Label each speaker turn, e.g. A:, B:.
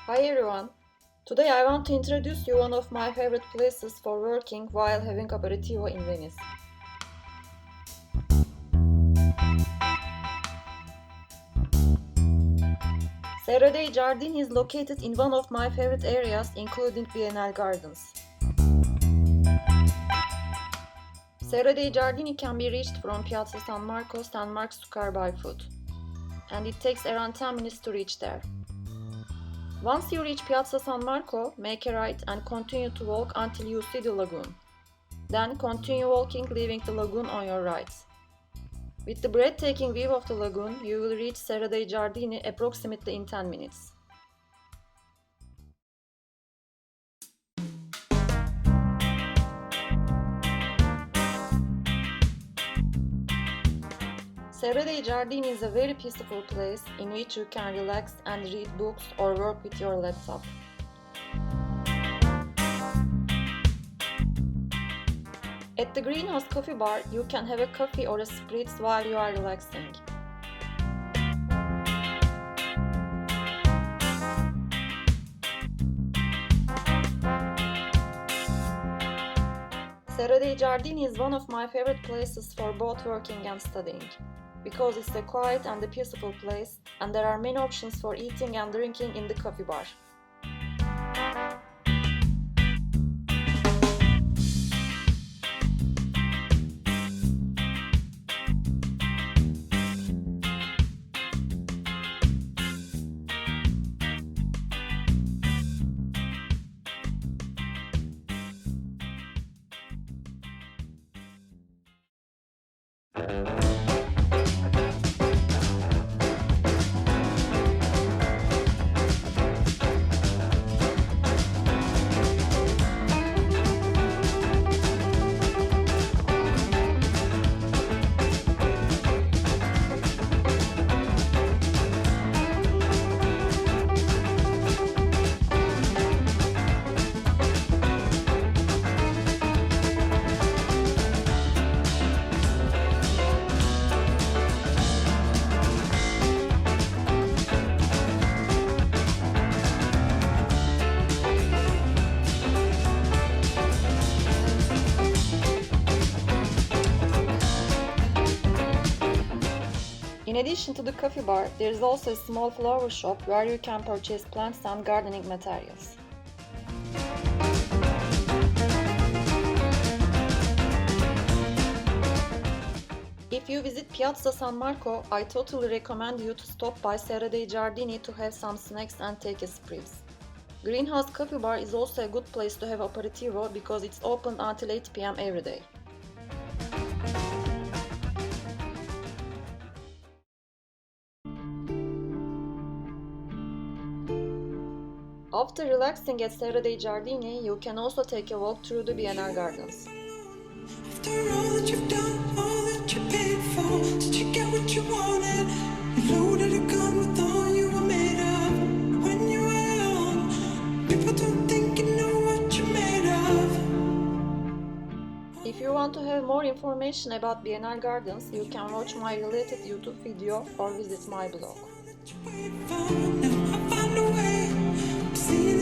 A: Hi everyone! Today I want to introduce you one of my favorite places for working while having aperitivo in Venice. Serra dei Giardini is located in one of my favorite areas including Biennale Gardens. Serra dei Giardini can be reached from Piazza San Marco, San Mark's Square by foot, and it takes around 10 minutes to reach there. Once you reach Piazza San Marco, make a right and continue to walk until you see the lagoon. Then continue walking, leaving the lagoon on your right. With the breathtaking view of the lagoon, you will reach Serra dei Giardini approximately in 10 minutes. Serra dei Giardini is a very peaceful place in which you can relax and read books or work with your laptop. At the Greenhouse Coffee Bar, you can have a coffee or a spritz while you are relaxing. Serra dei Giardini is one of my favorite places for both working and studying, because it's a quiet and a peaceful place, and there are many options for eating and drinking in the coffee bar. In addition to the coffee bar, there is also a small flower shop where you can purchase plants and gardening materials. If you visit Piazza San Marco, I totally recommend you to stop by Serra dei Giardini to have some snacks and take a spritz. Greenhouse Coffee Bar is also a good place to have aperitivo because it's open until 8 p.m. every day. After relaxing at Serra dei Giardini, you can also take a walk through the Biennale Gardens.
B: After all that you've done, all that you paid for, did you get what you wanted? You loaded a gun with all you were made of. When you were young, people don't think you know what you're made of.
A: If you want to have more information about Biennale Gardens, you can watch my related YouTube video or visit my blog.
B: Now I found a way to see